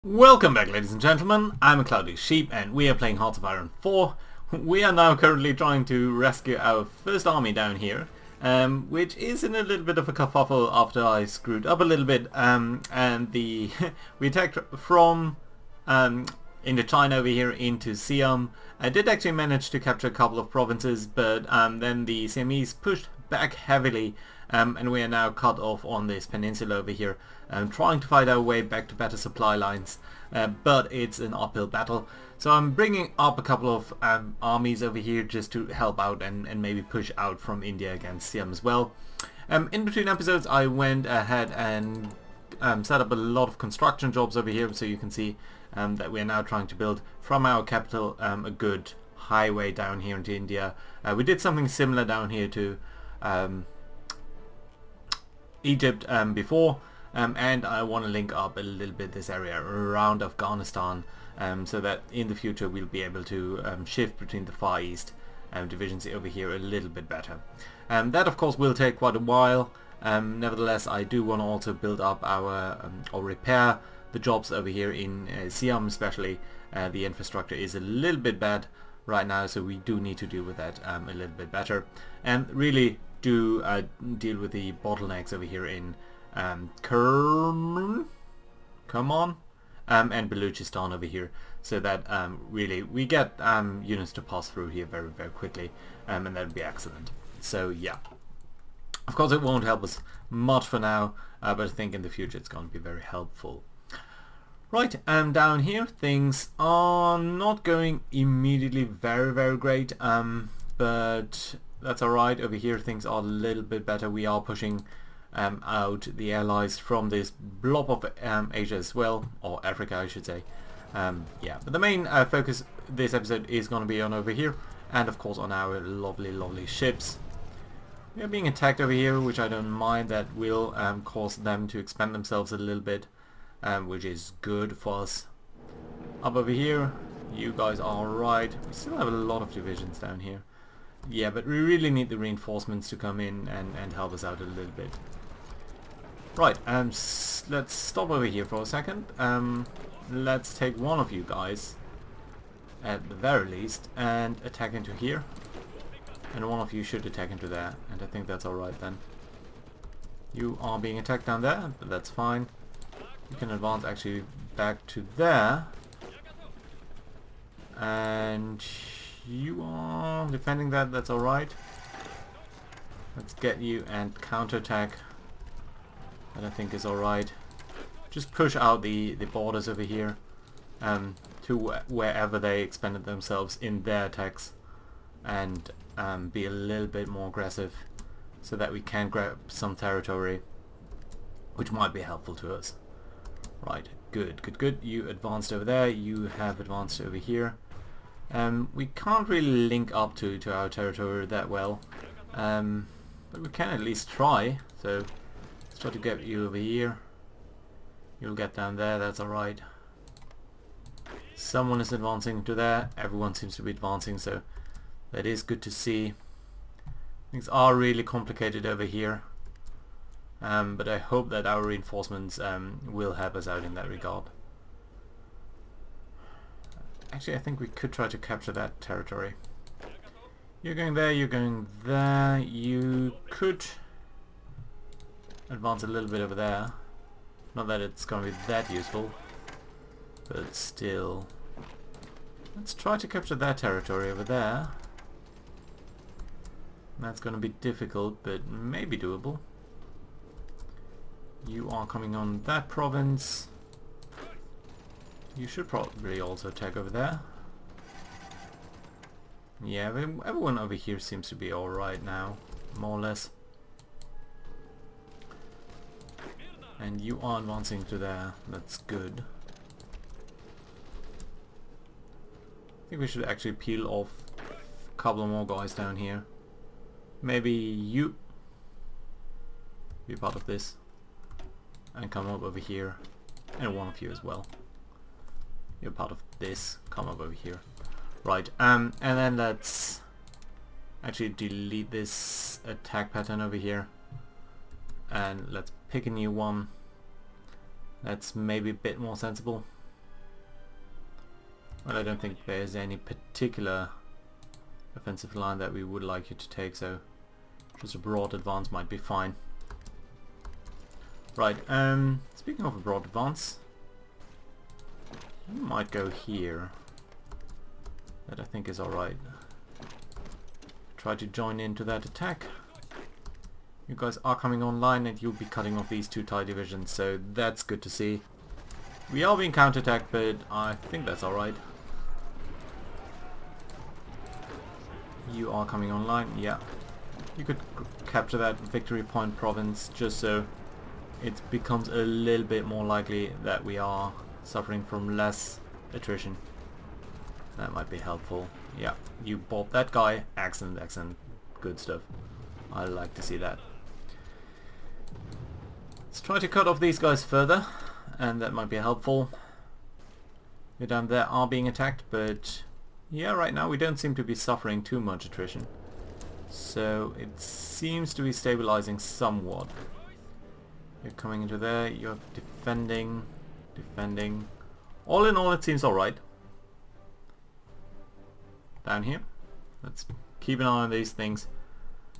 Welcome back, ladies and gentlemen. I'm a Cloudy Sheep and we are playing Hearts of Iron 4. We are now currently trying to rescue our first army down here, which is in a little bit of a kerfuffle after I screwed up a little bit, and we attacked from Indochina over here into Siam. I did actually manage to capture a couple of provinces, but then the Siamese pushed back heavily, and we are now cut off on this peninsula over here, trying to fight our way back to better supply lines, but it's an uphill battle. So I'm bringing up a couple of armies over here just to help out and maybe push out from India against Siam as well. In between episodes I went ahead and set up a lot of construction jobs over here, so you can see that we are now trying to build from our capital a good highway down here into India. We did something similar down here to Egypt before, and I want to link up a little bit this area around Afghanistan, so that in the future we'll be able to shift between the Far East divisions over here a little bit better. That of course will take quite a while. Nevertheless, I do want to also build up our or repair the jobs over here in Siam especially. The infrastructure is a little bit bad right now, so we do need to deal with that a little bit better, and really do deal with the bottlenecks over here in Kerman, and Baluchistan over here, so that really we get units to pass through here very quickly, and that would be excellent. So yeah, of course it won't help us much for now, but I think in the future it's going to be very helpful. Right, down here things are not going immediately very great, but that's alright. Over here things are a little bit better. We are pushing out the allies from this blob of Asia as well, or Africa I should say. Yeah, but the main focus this episode is going to be on over here, and of course on our lovely ships. We are being attacked over here, which I don't mind. That will cause them to expand themselves a little bit, which is good for us. Up over here, you guys are alright. We still have a lot of divisions down here. Yeah, but we really need the reinforcements to come in and help us out a little bit. Right, let's stop over here for a second. Let's take one of you guys, at the very least, and attack into here. And one of you should attack into there, and I think that's alright then. You are being attacked down there, but that's fine. You can advance actually back to there. And you are defending that, that's alright. Let's get you and counterattack. That I think is alright. Just push out the borders over here to wherever they expanded themselves in their attacks, and be a little bit more aggressive so that we can grab some territory, which might be helpful to us. Right, good. You advanced over there, you have advanced over here. We can't really link up to our territory that well, but we can at least try. So let's try to get you over here. You'll get down there, that's alright. Someone is advancing to there, everyone seems to be advancing, so that is good to see. Things are really complicated over here, but I hope that our reinforcements will help us out in that regard. Actually, I think we could try to capture that territory. You're going there, you're going there. You could advance a little bit over there. Not that it's going to be that useful, but still. Let's try to capture that territory over there. That's going to be difficult, but maybe doable. You are coming on that province. You should probably also attack over there. Yeah, everyone over here seems to be alright now, more or less. And you are advancing to there, that's good. I think we should actually peel off a couple more guys down here. Maybe you be part of this and come up over here, and one of you as well. You're part of this, come up over here. Right, and then let's actually delete this attack pattern over here, and let's pick a new one that's maybe a bit more sensible. Well, I don't think there's any particular offensive line that we would like you to take, so just a broad advance might be fine. Right, speaking of a broad advance, you might go here. That I think is alright. Try to join into that attack. You guys are coming online and you'll be cutting off these two TIE divisions, so that's good to see. We are being counterattacked, but I think that's alright. You are coming online, yeah. You could capture that victory point province just so it becomes a little bit more likely that we are suffering from less attrition. That might be helpful. Yeah, you bought that guy. Excellent, excellent. Good stuff. I like to see that. Let's try to cut off these guys further, and that might be helpful. You're down there are being attacked, but yeah, right now we don't seem to be suffering too much attrition. So it seems to be stabilizing somewhat. You're coming into there, you're defending. All in all, it seems alright. Down here. Let's keep an eye on these things.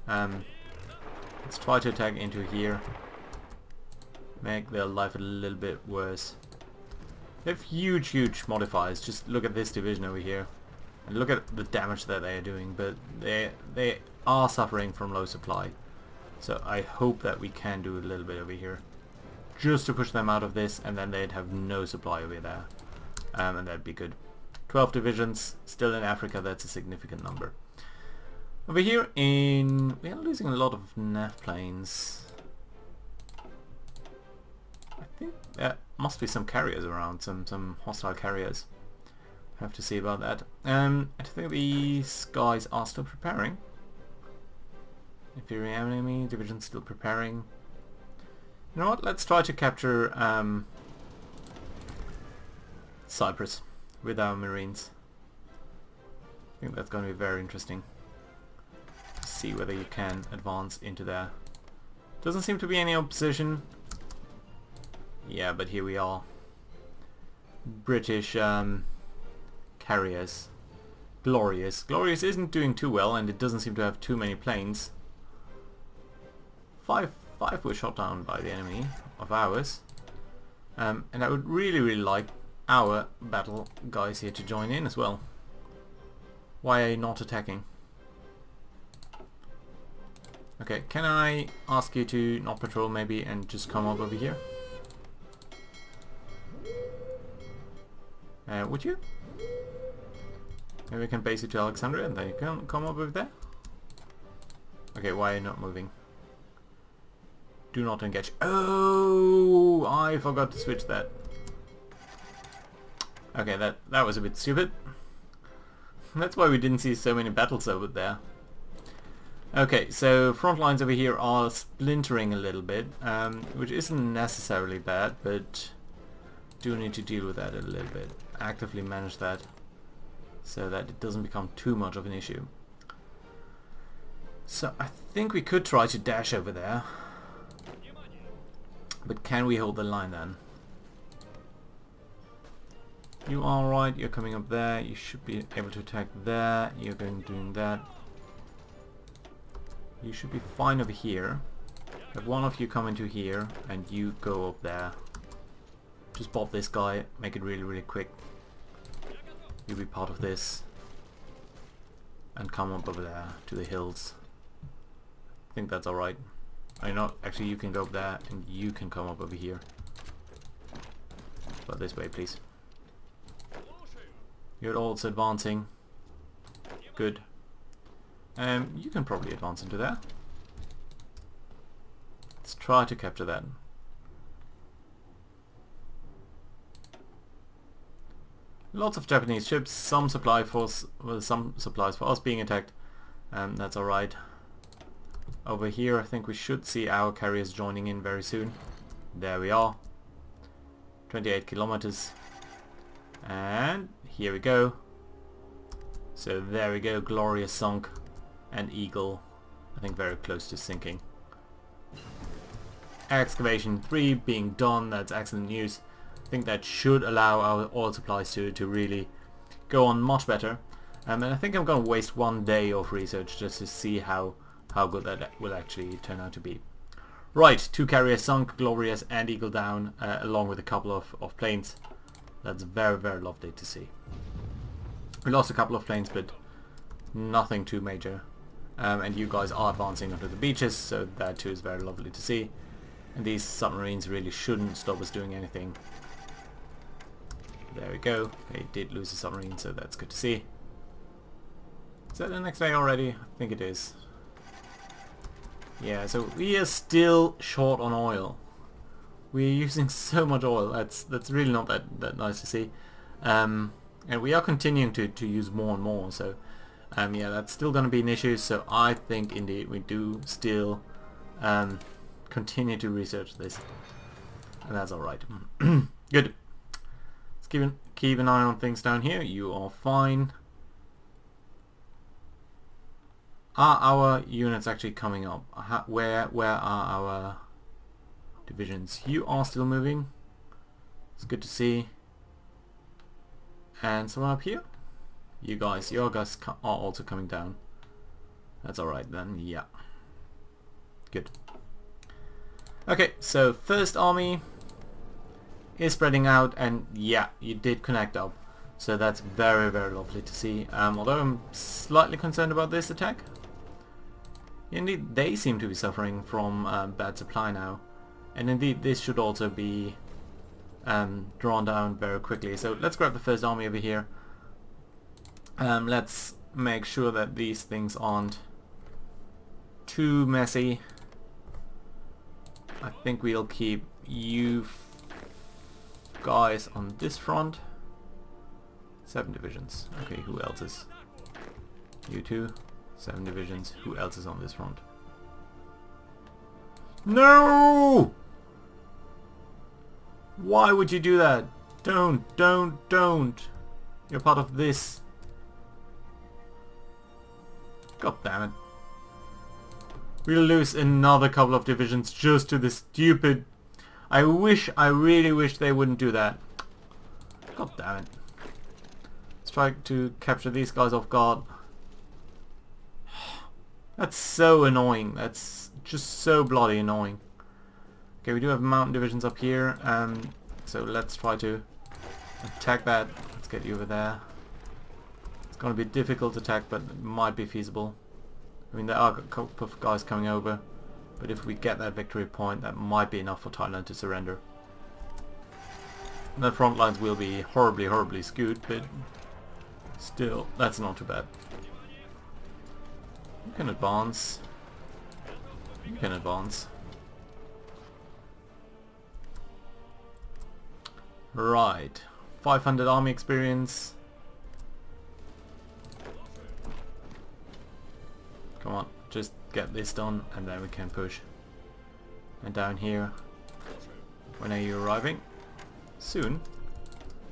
Let's try to attack into here. Make their life a little bit worse. They have huge modifiers. Just look at this division over here. And look at the damage that they are doing. But they are suffering from low supply. So I hope that we can do a little bit over here. Just to push them out of this, and then they'd have no supply over there. And that'd be good. 12 divisions, still in Africa, that's a significant number. Over here we are losing a lot of nav planes. I think there must be some carriers around, some hostile carriers. Have to see about that. I think these guys are still preparing. Inferior enemy division still preparing. You know what? Let's try to capture Cyprus with our marines. I think that's going to be very interesting. See whether you can advance into there. Doesn't seem to be any opposition. Yeah, but here we are. British carriers. Glorious. Glorious isn't doing too well, and it doesn't seem to have too many planes. Five were shot down by the enemy of ours. And I would really like our battle guys here to join in as well. Why are you not attacking? Okay, can I ask you to not patrol maybe and just come up over here? Would you? Maybe we can base you to Alexandria and then you can come up over there? Okay, why are you not moving? Do not engage. Oh, I forgot to switch that. Okay, that was a bit stupid. That's why we didn't see so many battles over there. Okay, so front lines over here are splintering a little bit, which isn't necessarily bad, but do need to deal with that a little bit. Actively manage that so that it doesn't become too much of an issue. So I think we could try to dash over there. But can we hold the line then? You are right, you're coming up there, you should be able to attack there, you're doing that. You should be fine over here. Have one of you come into here and you go up there. Just pop this guy, make it really quick. You'll be part of this. And come up over there to the hills. I think that's alright. I know, actually you can go up there and you can come up over here. But this way please. You're also advancing. Good. You can probably advance into there. Let's try to capture that. Lots of Japanese ships, some supplies for us being attacked. That's alright. Over here I think we should see our carriers joining in very soon. There we are. 28 kilometers. And here we go. So there we go, Glorious sunk. And Eagle, I think very close to sinking. Excavation 3 being done, that's excellent news. I think that should allow our oil supplies to really go on much better. And I think I'm going to waste 1 day of research just to see how good that will actually turn out to be. Right, 2 carriers sunk, Glorious and Eagle down, along with a couple of planes. That's very, very lovely to see. We lost a couple of planes, but nothing too major. And you guys are advancing onto the beaches, so that too is very lovely to see. And these submarines really shouldn't stop us doing anything. There we go. They did lose a submarine, so that's good to see. Is that the next day already? I think it is. Yeah, so we are still short on oil. We're using so much oil. That's really not that nice to see. And we are continuing to use more and more. So yeah, that's still going to be an issue. So I think indeed we do still continue to research this, and that's all right. Good. Let's keep an eye on things down here. You are fine. Are our units actually coming up? Where are our divisions? You are still moving. It's good to see. And someone up here? Your guys are also coming down. That's alright then, yeah. Good. Okay, so first army is spreading out, and yeah, you did connect up. So that's very, very lovely to see. Although I'm slightly concerned about this attack. Indeed, they seem to be suffering from bad supply now. And indeed, this should also be drawn down very quickly. So let's grab the first army over here. Let's make sure that these things aren't too messy. I think we'll keep you guys on this front. 7 divisions. Okay, who else is? You two. 7 divisions. Who else is on this front? No! Why would you do that? Don't. You're part of this. God damn it. We'll lose another couple of divisions just to this stupid... I really wish they wouldn't do that. God damn it. Let's try to capture these guys off guard. That's so annoying. That's just so bloody annoying. Okay, we do have mountain divisions up here, so let's try to attack that. Let's get you over there. It's going to be a difficult attack, but it might be feasible. I mean, there are a couple of guys coming over, but if we get that victory point, that might be enough for Thailand to surrender. And the front lines will be horribly, horribly skewed, but still, that's not too bad. You can advance. You can advance. Right. 500 army experience. Come on, just get this done and then we can push. And down here, when are you arriving? Soon.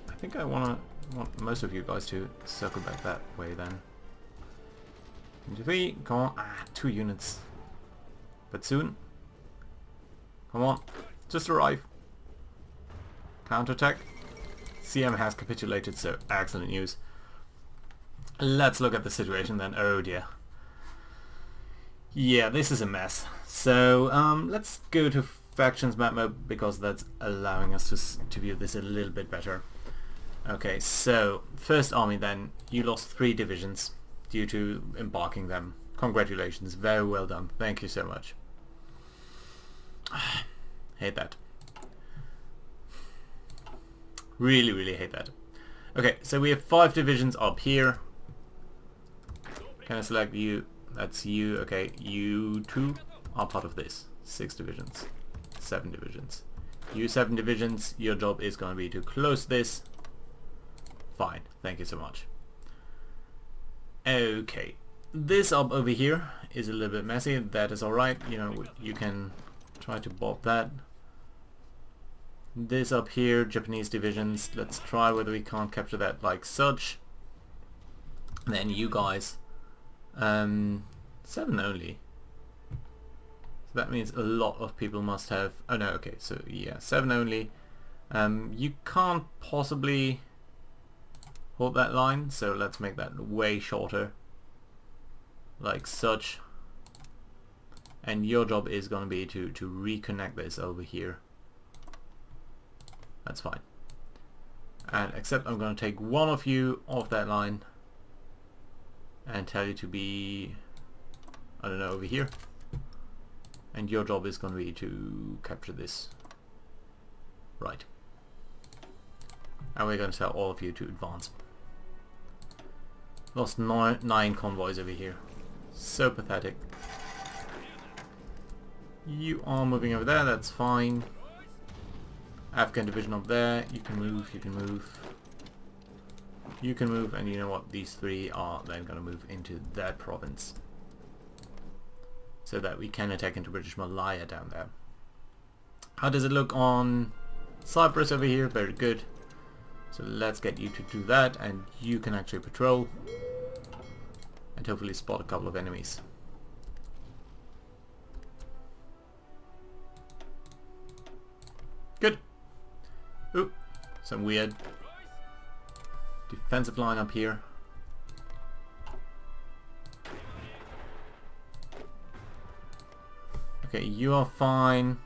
I think I want most of you guys to circle back that way then. 3, come on. 2 units. But soon. Come on, just arrive. Counterattack. CM has capitulated, so excellent news. Let's look at the situation then. Oh dear. Yeah, this is a mess. So let's go to factions map mode because that's allowing us to view this a little bit better. Okay, so first army then, you lost 3 divisions due to embarking them. Congratulations, very well done. Thank you so much. Hate that. Really, really hate that. Okay, so we have 5 divisions up here. Can I select you? That's you. Okay, you 2 are part of this. 6 divisions. 7 divisions. You 7 divisions, your job is going to be to close this. Fine, thank you so much. Okay, this up over here is a little bit messy. That is alright, you know, you can try to bob that. This up here, Japanese divisions, let's try whether we can't capture that like such. And then you guys, 7 only. So that means a lot of people must have, oh no, okay, so yeah, 7 only. You can't possibly hold that line, so let's make that way shorter, like such. And your job is going to be to reconnect this over here. That's fine. And except I'm going to take one of you off that line and tell you to be, I don't know, over here. And your job is going to be to capture this. Right. And we're going to tell all of you to advance. Lost nine convoys over here. So pathetic. You are moving over there, that's fine. Afghan division up there, you can move, you can move. You can move, and you know what, these three are then going to move into that province. So that we can attack into British Malaya down there. How does it look on Cyprus over here? Very good. So let's get you to do that, and you can actually patrol. And hopefully spot a couple of enemies. Good. Ooh, some weird defensive line up here. Okay, you are fine.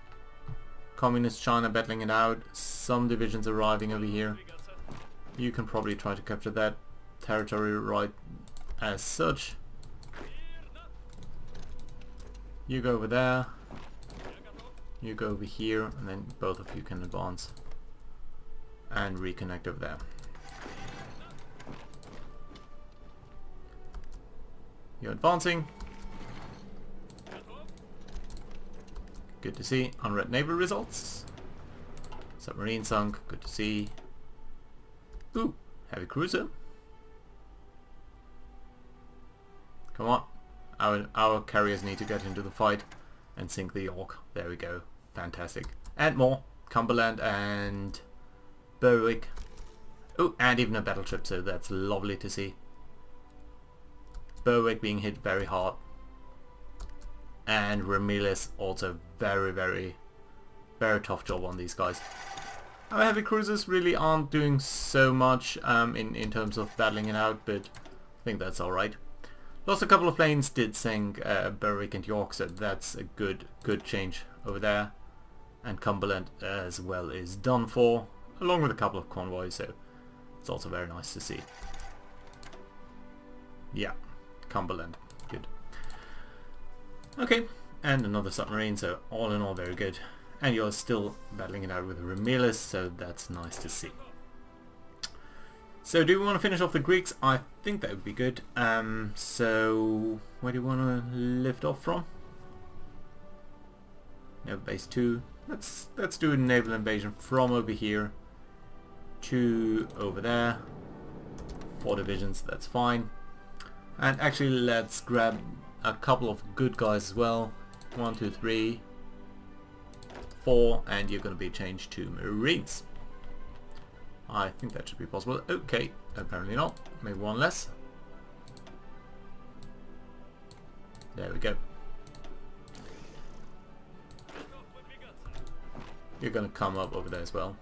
Communist China battling it out. Some divisions arriving over here. You can probably try to capture that territory right as such. You go over there. You go over here, and then both of you can advance and reconnect over there. You're advancing. Good to see. Unread naval results. Submarine sunk. Good to see. Ooh, heavy cruiser. Come on. Our carriers need to get into the fight and sink the York. There we go. Fantastic. And more. Cumberland and Berwick. Oh, and even a battleship, so that's lovely to see. Berwick being hit very hard. And Ramillis also very tough job on these guys. Our heavy cruisers really aren't doing so much in terms of battling it out, but I think that's alright. Lost a couple of planes, did sink Berwick and York, so that's a good change over there. And Cumberland as well is done for, along with a couple of convoys, so it's also very nice to see. Yeah, Cumberland, good. Okay, and another submarine, so all in all very good. And you're still battling it out with Ramillis, so that's nice to see. So do we want to finish off the Greeks? I think that would be good. So where do you want to lift off from? Naval Base 2. Let's do a naval invasion from over here to over there. 4 divisions, that's fine. And actually let's grab a couple of good guys as well. 1, 2, 3, 4, and you're going to be changed to Marines. I think that should be possible. Okay, apparently not. Maybe one less. There we go. You're going to come up over there as well.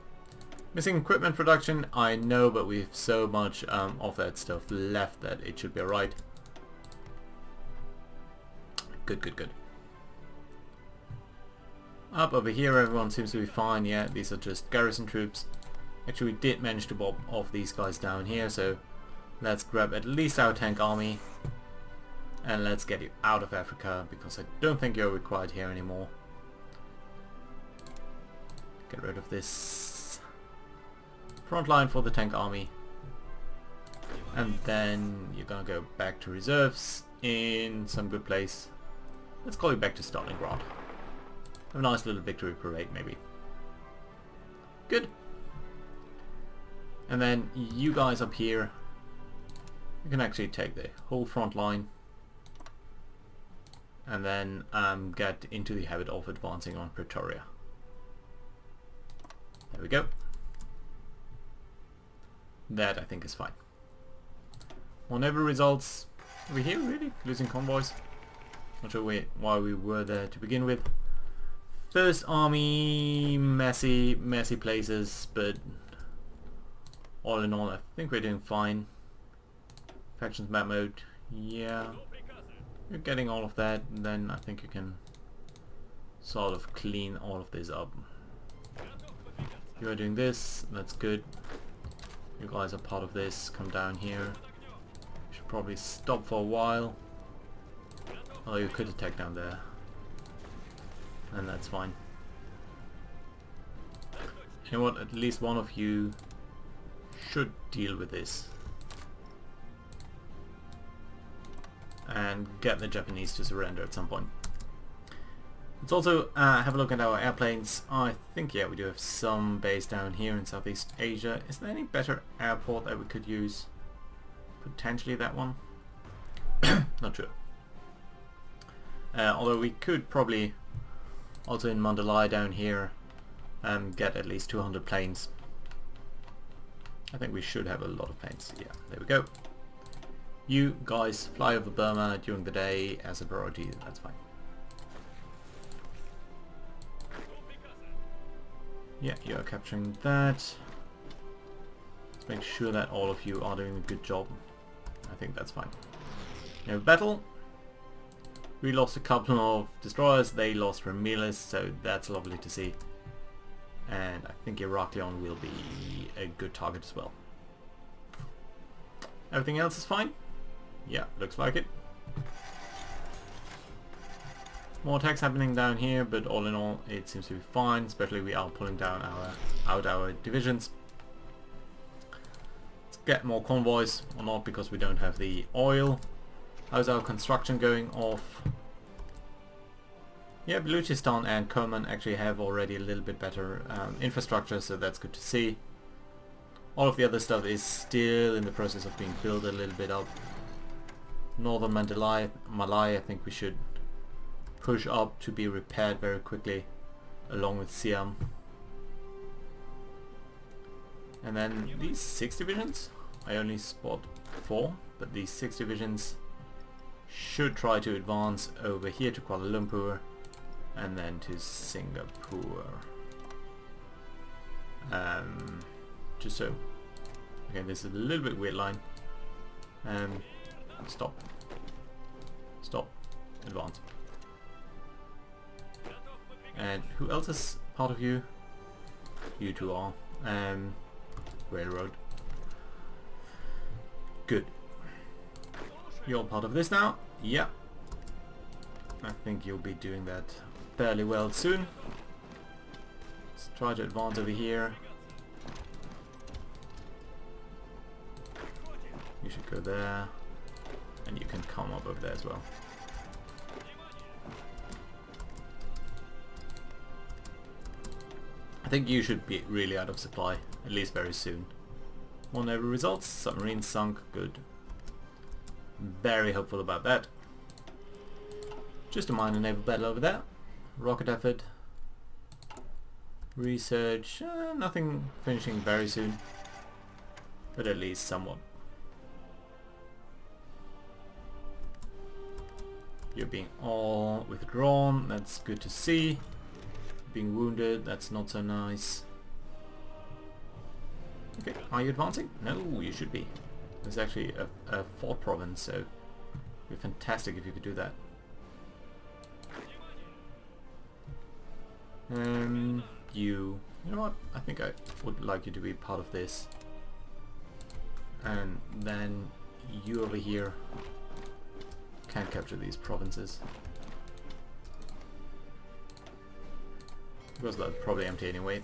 Missing equipment production, I know, but we have so much of that stuff left that it should be alright. Good. Up over here everyone seems to be fine. Yeah, these are just garrison troops. Actually we did manage to bob off these guys down here, so let's grab at least our tank army and let's get you out of Africa, because I don't think you're required here anymore. Get rid of this front line for the tank army, and then you're gonna go back to reserves in some good place. Let's call you back to Stalingrad. Have a nice little victory parade maybe. Good. And then you guys up here, you can actually take the whole front line and then get into the habit of advancing on Pretoria. There we go. That I think is fine. Whatever results over here, really? Losing convoys? Not sure why we were there to begin with. First army, messy places, but all in all, I think we're doing fine. Factions map mode, yeah. You're getting all of that, and then I think you can sort of clean all of this up. You are doing this, that's good. You guys are part of this, come down here. You should probably stop for a while. Oh, you could attack down there. And that's fine. You know what, at least one of you should deal with this. And get the Japanese to surrender at some point. Let's also have a look at our airplanes. I think, yeah, we do have some base down here in Southeast Asia. Is there any better airport that we could use? Potentially that one? Not sure. Although we could probably also in Mandalay down here get at least 200 planes. I think we should have a lot of planes. Yeah, there we go. You guys fly over Burma during the day as a priority, that's fine. Yeah, you are capturing that. Let's make sure that all of you are doing a good job. I think that's fine. No battle. We lost a couple of destroyers, they lost Ramirez, so that's lovely to see. And I think Heraklion will be a good target as well. Everything else is fine? Yeah, looks like it. More attacks happening down here, but all in all it seems to be fine, especially we are pulling down our divisions. Let's get more convoys, or not because we don't have the oil. How's our construction going off? Yeah, Baluchistan and Kerman actually have already a little bit better infrastructure, so that's good to see. All of the other stuff is still in the process of being built a little bit up. Northern Malay, I think we should push up to be repaired very quickly, along with Siam. And then these 6 divisions, I only spot 4, but these 6 divisions should try to advance over here to Kuala Lumpur and then to Singapore. Just so. Okay, this is a little bit weird line. Stop. Stop. Advance. And who else is part of you? You two are. Railroad. Good. You're part of this now? Yeah. I think you'll be doing that fairly well soon. Let's try to advance over here. You should go there. And you can come up over there as well. I think you should be really out of supply, at least very soon. More naval results, submarine sunk, good. Very hopeful about that. Just a minor naval battle over there. Rocket effort. Research, nothing finishing very soon. But at least somewhat. You're being all withdrawn, that's good to see. Being wounded, that's not so nice. Okay, are you advancing? No, you should be. There's actually a fort province, so it'd be fantastic if you could do that. You know what? I think I would like you to be part of this. And then you over here can capture these provinces. Because they're probably empty anyway.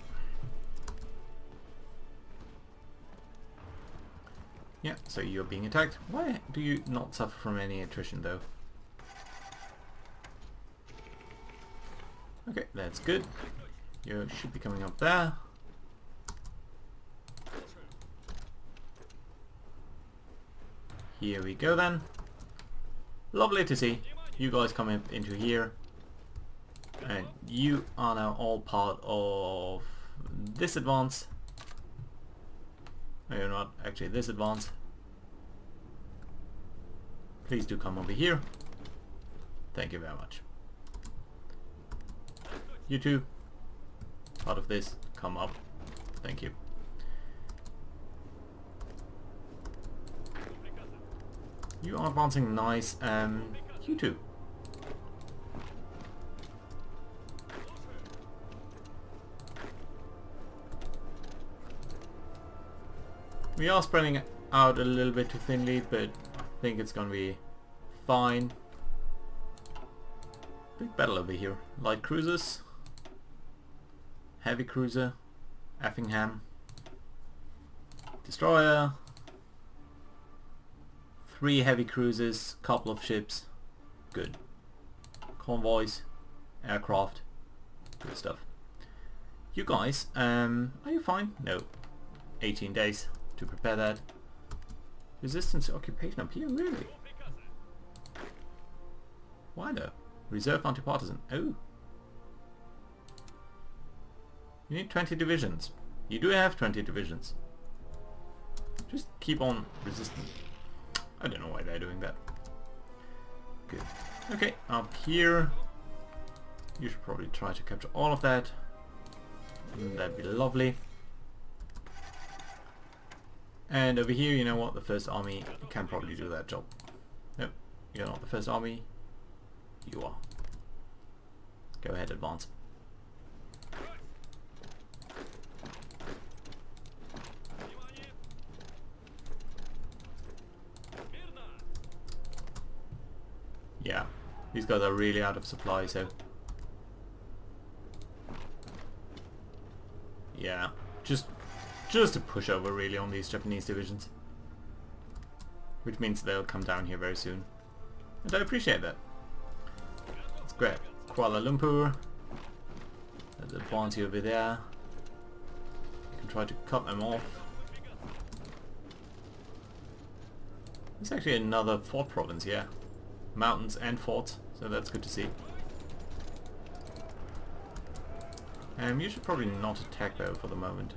Yeah, so you're being attacked. Why do you not suffer from any attrition though? Okay, that's good. You should be coming up there. Here we go then. Lovely to see you guys come up into here. And you are now all part of this advance. No, you're not. Actually, this advance. Please do come over here. Thank you very much. You two, part of this, come up. Thank you. You are advancing nice. You too. We are spreading out a little bit too thinly, but I think it's gonna be fine. Big battle over here. Light cruisers, heavy cruiser, Effingham, destroyer, 3 heavy cruisers, couple of ships. Good. Convoys, aircraft, good stuff. You guys, are you fine? No. 18 days to prepare that. Resistance to occupation up here, really? Why though? Reserve anti-partisan. Oh. You need 20 divisions. You do have 20 divisions. Just keep on resisting. I don't know why they're doing that. Good. Okay, up here. You should probably try to capture all of that. And that'd be lovely. And over here, you know what? The first army can probably do that job. Nope, you're not the first army. You are. Go ahead, advance. Yeah, these guys are really out of supply, so... yeah, just a pushover really on these Japanese divisions. Which means they'll come down here very soon. And I appreciate that. Let's grab Kuala Lumpur. Let's advance you over there. You can try to cut them off. There's actually another fort province, yeah. Mountains and forts, so that's good to see. You should probably not attack though for the moment.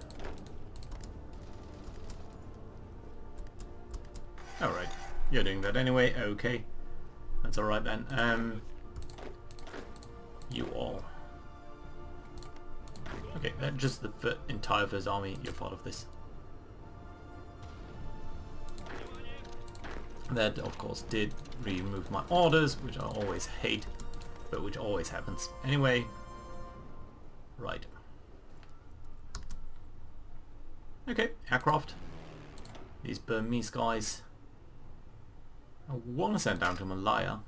Alright, you're doing that anyway, okay. That's alright then. You all. Okay, that's just the entire first army, you're part of this. That of course did remove my orders, which I always hate, but which always happens. Anyway, right. Okay, aircraft. These Burmese guys. I want to send down to Malaya,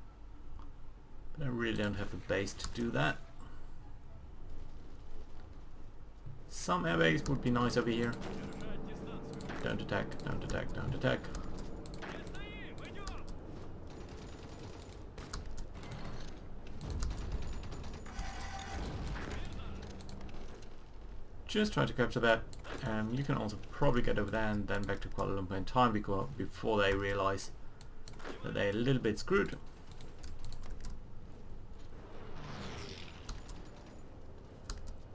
but I really don't have the base to do that. Some airbase would be nice over here. Don't attack, don't attack, don't attack. Just try to capture that. You can also probably get over there and then back to Kuala Lumpur in time before they realize that they're a little bit screwed.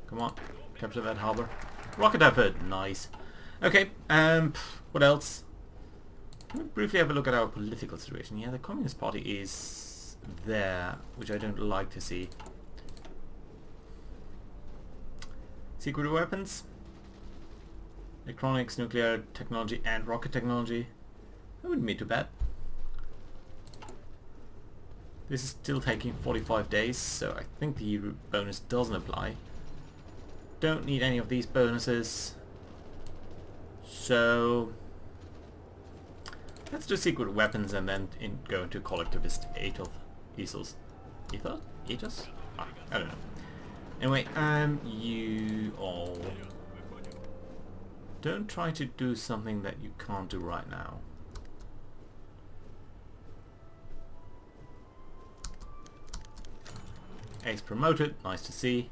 Come on, capture that harbour. Rocket effort, nice. Okay, what else? Can we briefly have a look at our political situation? Yeah, the Communist Party is there, which I don't like to see. Secret weapons, electronics, nuclear technology and rocket technology. That wouldn't be too bad. This is still taking 45 days, so I think the bonus doesn't apply. Don't need any of these bonuses. So let's do secret weapons and then go into collectivist ethos. Ethos? I don't know. Anyway, you all don't try to do something that you can't do right now. Ace promoted, nice to see.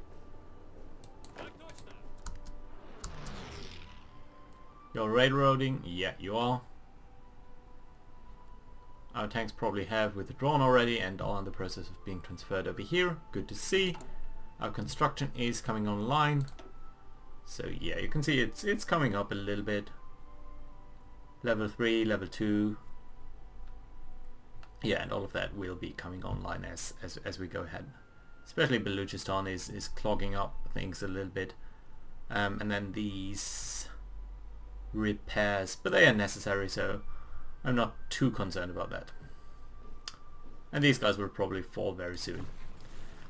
You're railroading, yeah you are. Our tanks probably have withdrawn already and are in the process of being transferred over here, good to see. Our construction is coming online, so yeah, you can see it's coming up a little bit. Level 3, level 2, yeah, and all of that will be coming online as we go ahead. Especially Baluchistan is clogging up things a little bit, and then these repairs, but they are necessary, so I'm not too concerned about that. and these guys will probably fall very soon.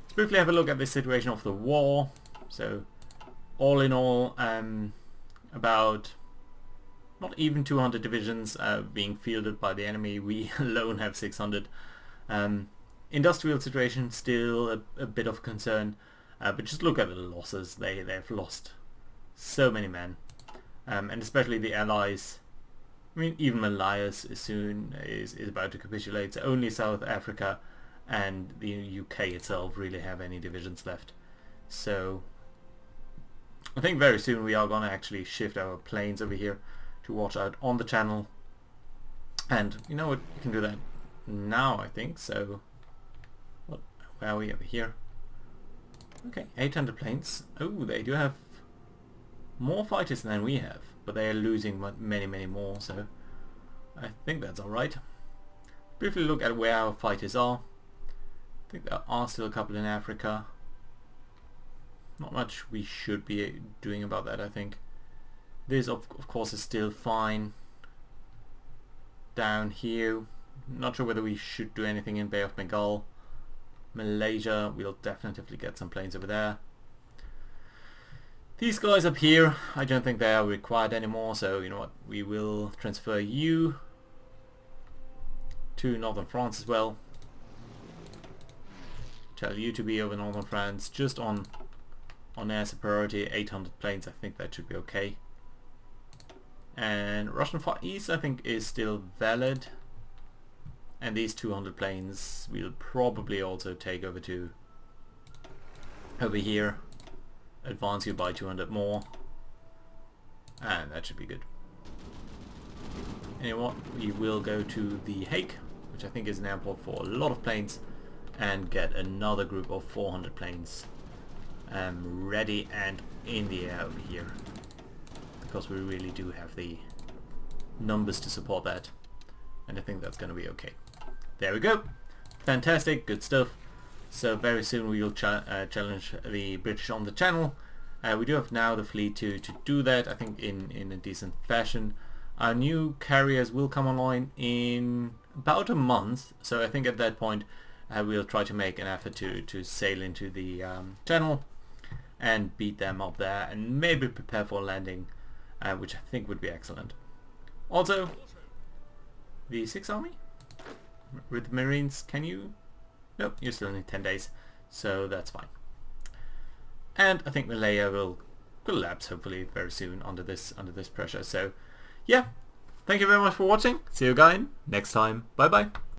Let's briefly have a look at the situation of the war. So all in all, about not even 200 divisions being fielded by the enemy. We alone have 600. Industrial situation still a bit of concern, but just look at the losses. They've lost so many men, and especially the allies. I mean, even Malayas is about to capitulate. So only South Africa and the UK itself really have any divisions left. So I think very soon we are going to actually shift our planes over here to watch out on the channel. And you know what, we can do that now, I think. So where are we over here? Okay, 800 planes. Oh, they do have more fighters than we have, but they are losing many more, so I think that's alright. Briefly look at where our fighters are. I think there are still a couple in Africa. Not much we should be doing about that, I think. This of course is still fine. Down here, not sure whether we should do anything in Bay of Bengal. Malaysia, we'll definitely get some planes over there. These guys up here, I don't think they are required anymore, so you know what, we will transfer you to northern France as well. Tell you to be over northern France, just on air superiority. 800 planes, I think that should be okay. And Russian Far East, I think, is still valid. And these 200 planes we'll probably also take over to over here. Advance you by 200 more. And that should be good. Anyway, we will go to The Hague, which I think is an airport for a lot of planes, and get another group of 400 planes ready and in the air over here, because we really do have the numbers to support that, and I think that's going to be okay. There we go. Fantastic, good stuff. So very soon we will challenge the British on the Channel. We do have now the fleet to do that, I think in a decent fashion. Our new carriers will come online in about a month, so I think at that point we'll try to make an effort to sail into the Channel and beat them up there, and maybe prepare for landing, which I think would be excellent. Also, the 6th Army with the Marines, can you? Nope, you still need 10 days, so that's fine. And I think Malaya will collapse hopefully very soon under this pressure. So yeah, thank you very much for watching. See you again next time. Bye bye.